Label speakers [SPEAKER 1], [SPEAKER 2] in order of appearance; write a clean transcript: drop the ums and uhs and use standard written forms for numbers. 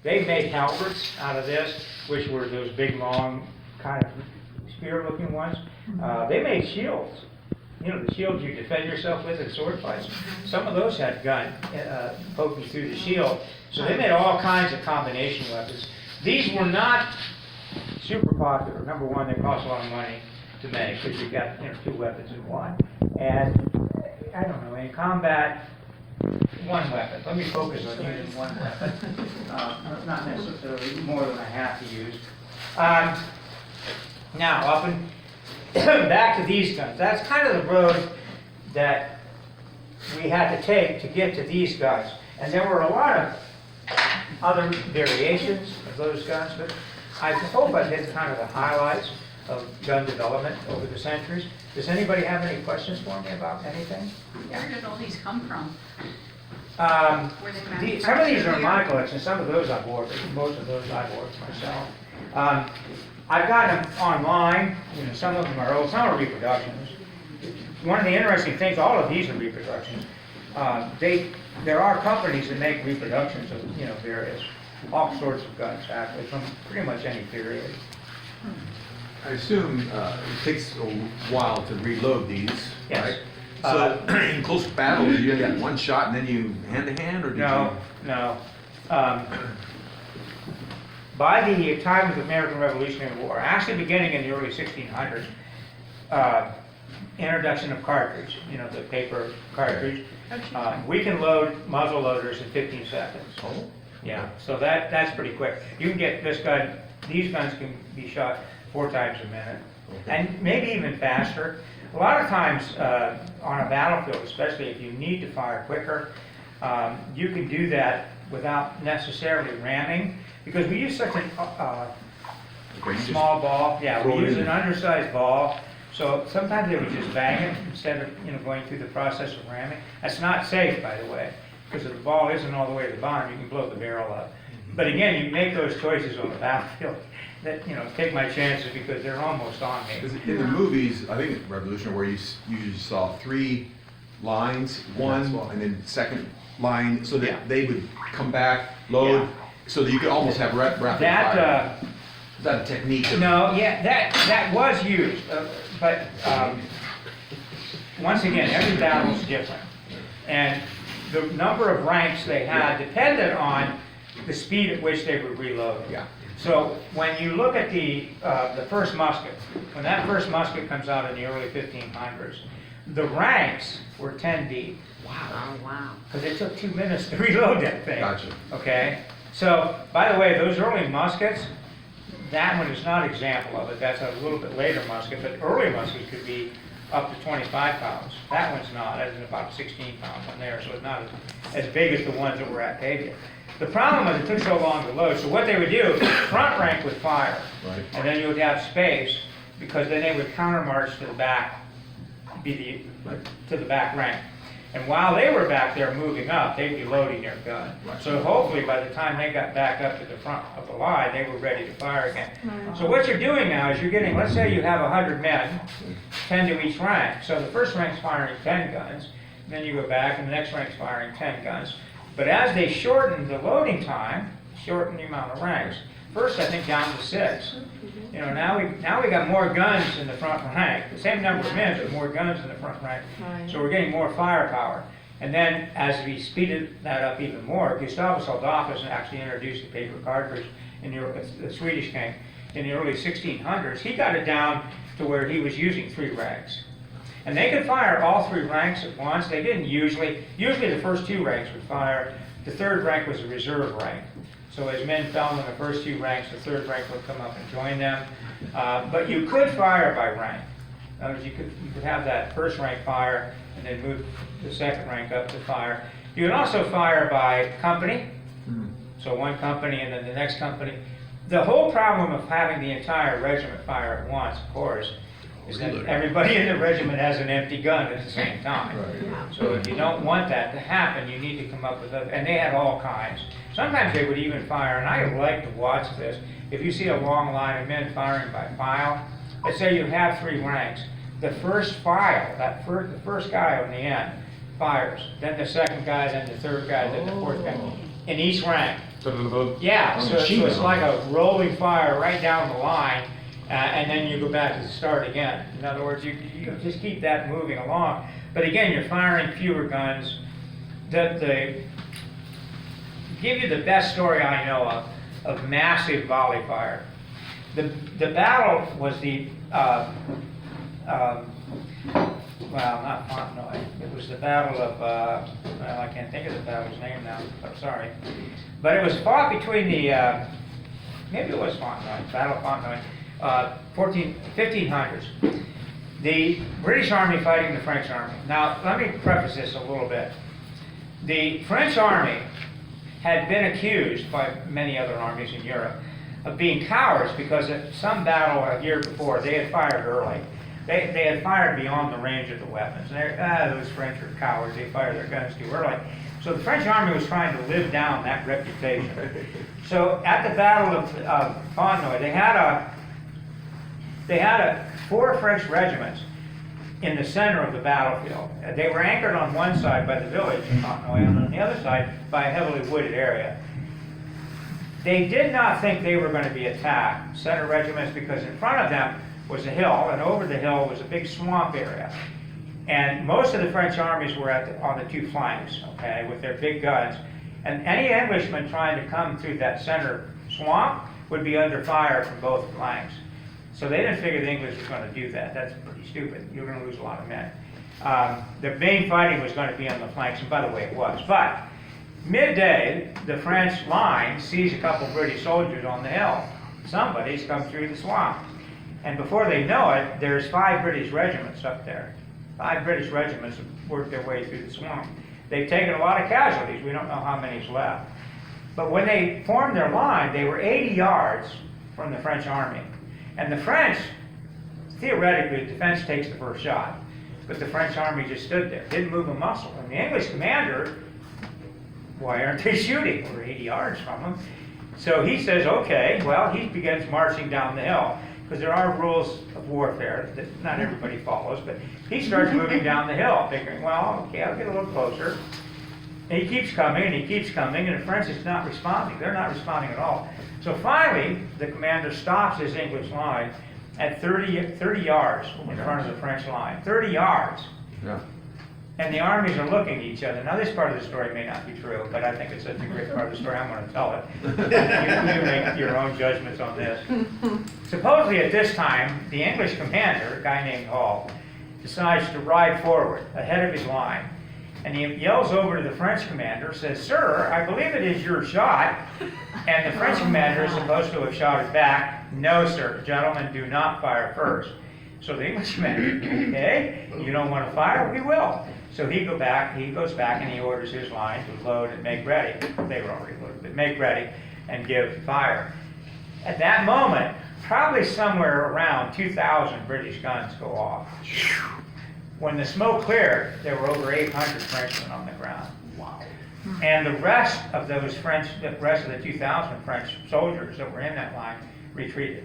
[SPEAKER 1] They made halberds out of this, which were those big, long, kind of spear-looking ones. They made shields. You know, the shields you defend yourself with in sword fights. Some of those had gun poking through the shield. So they made all kinds of combination weapons. These were not super popular. Number one, they cost a lot of money to make because you've got, you know, two weapons in one. And I don't know, in combat, one weapon. Let me focus on using one weapon. Not necessarily more than I have to use. Now, up and back to these guns. That's kind of the road that we had to take to get to these guns. And there were a lot of other variations of those guns, but I hope I hit kind of the highlights of gun development over the centuries. Does anybody have any questions for me about anything?
[SPEAKER 2] Where did all these come from?
[SPEAKER 1] Some of these are in my collection, some of those I bought, but most of those I bought myself. I've got them online, you know, some of them are old, some are reproductions. One of the interesting things, all of these are reproductions. There are companies that make reproductions of, you know, various, all sorts of guns actually, from pretty much any period.
[SPEAKER 3] I assume it takes a while to reload these,
[SPEAKER 1] Yes.
[SPEAKER 3] right? So in close battles, you got one shot and then you hand-to-hand, or did
[SPEAKER 1] No, no. By the time of the American Revolutionary War, actually beginning in the early 1600s, introduction of cartridge, you know, the paper cartridge, we can load muzzle loaders in 15 seconds.
[SPEAKER 3] Oh.
[SPEAKER 1] Yeah, so that's pretty quick. You can get this gun, these guns can be shot 4 times a minute, and maybe even faster. A lot of times on a battlefield, especially if you need to fire quicker, you can do that without necessarily ramming, because we use such a small ball. Yeah, we use an undersized ball, so sometimes they would just bang it instead of, you know, going through the process of ramming. That's not safe, by the way, because if the ball isn't all the way to the bottom, you can blow the barrel up. But again, you make those choices on the battlefield. That, you know, take my chances because they're almost on me.
[SPEAKER 3] In the movies, I think Revolutionary War, you usually saw 3 lines, one, and then second line, so that they would come back, load, so that you could almost have rapid fire. Is that a technique?
[SPEAKER 1] No, yeah, that was used, but once again, every battle is different, and the number of ranks they had depended on the speed at which they would reload.
[SPEAKER 3] Yeah.
[SPEAKER 1] So when you look at the first musket, when that first musket comes out in the early 1500s, the ranks were 10 deep.
[SPEAKER 2] Wow. Oh, wow.
[SPEAKER 1] Because it took 2 minutes to reload that thing.
[SPEAKER 3] Gotcha.
[SPEAKER 1] Okay? So, by the way, those early muskets, that one is not an example of it. That's a little bit later musket, but early muskets could be up to 25 pounds. That one's not. That is about 16 pounds on there, so it's not as big as the ones that were at Pavia. The problem was it took so long to load, so what they would do, the front rank would fire, and then you would have space, because then they would countermarch to the back, to the back rank. And while they were back there moving up, they'd be loading their gun. So hopefully by the time they got back up to the front of the line, they were ready to fire again. So what you're doing now is you're getting, let's say you have 100 men, 10 to each rank. So the first rank's firing 10 guns, then you go back and the next rank's firing 10 guns. But as they shorten the loading time, shorten the amount of ranks, first I think down to 6. You know, now we got more guns in the front rank. The same number of men, but more guns in the front rank. So we're getting more firepower. And then as we speeded that up even more, Gustavus Adolphus actually introduced the paper cartridge in the Swedish king in the early 1600s. He got it down to where he was using 3 ranks. And they could fire all 3 ranks at once. They didn't usually the first 2 ranks would fire. The 3rd rank was a reserve rank. So as men fell in the first 2 ranks, the 3rd rank would come up and join them. But you could fire by rank. In other words, you could have that first rank fire and then move the 2nd rank up to fire. You can also fire by company. So one company and then the next company. The whole problem of having the entire regiment fire at once, of course, is that everybody in the regiment has an empty gun at the same time. So if you don't want that to happen, you need to come up with other, and they had all kinds. Sometimes they would even fire, and I like to watch this. If you see a long line of men firing by file, let's say you have 3 ranks. The first file, the first guy on the end, fires. Then the 2nd guy, then the 3rd guy, then the 4th guy. In each rank. Yeah,
[SPEAKER 3] Oh,
[SPEAKER 1] so
[SPEAKER 3] machine
[SPEAKER 1] it's
[SPEAKER 3] gun.
[SPEAKER 1] like a rolling fire right down the line, and then you go back to the start again. In other words, you just keep that moving along. But again, you're firing fewer guns. Give you the best story I know of massive volley fire. The battle was well, not Fontenoy. It was the Battle of, well, I can't think of the battle's name now, I'm sorry. But it was fought between maybe it was Fontenoy, Battle of Fontenoy, 1500s. The British Army fighting the French Army. Now, let me preface this a little bit. The French Army had been accused by many other armies in Europe of being cowards because at some battle a year before, they had fired early. They had fired beyond the range of the weapons. Those French are cowards, they fire their guns too early. So the French army was trying to live down that reputation. So at the Battle of Fontenoy, they had 4 French regiments in the center of the battlefield. They were anchored on one side by the village of Fontenoy, and on the other side by a heavily wooded area. They did not think they were going to be attacked, center regiments, because in front of them was a hill, and over the hill was a big swamp area. And most of the French armies were on the 2 flanks, okay, with their big guns. And any Englishman trying to come through that center swamp would be under fire from both flanks. So they didn't figure the English were going to do that. That's pretty stupid. You're going to lose a lot of men. The main fighting was going to be on the flanks, and by the way, it was. But midday, the French line sees a couple British soldiers on the hill. Somebody's come through the swamp. And before they know it, there's 5 British regiments up there. 5 British regiments have worked their way through the swamp. They've taken a lot of casualties. We don't know how many's left. But when they formed their line, they were 80 yards from the French army. And the French, theoretically, the defense takes the first shot. But the French army just stood there, didn't move a muscle. And the English commander, why aren't they shooting? We're 80 yards from them. So he says, okay, well, he begins marching down the hill. Because there are rules of warfare that not everybody follows, but he starts moving down the hill, figuring, well, okay, I'll get a little closer. And he keeps coming, and he keeps coming, and the French is not responding. They're not responding at all. So finally, the commander stops his English line at 30 yards in front of the French line. 30 yards.
[SPEAKER 3] Yeah.
[SPEAKER 1] And the armies are looking at each other. Now, this part of the story may not be true, but I think it's such a great part of the story, I'm going to tell it. You make your own judgments on this. Supposedly at this time, the English commander, a guy named Hall, decides to ride forward ahead of his line. And he yells over to the French commander, says, "Sir, I believe it is your shot." And the French commander is supposed to have shouted back, "No, sir, gentlemen, do not fire first." So the English commander, okay, you don't want to fire? We will. So he goes back and he orders his line to load and make ready. They were already loaded, but make ready and give fire. At that moment, probably somewhere around 2,000 British guns go off. When the smoke cleared, there were over 800 Frenchmen on the ground. Wow. And the rest of the 2,000 French soldiers that were in that line retreated.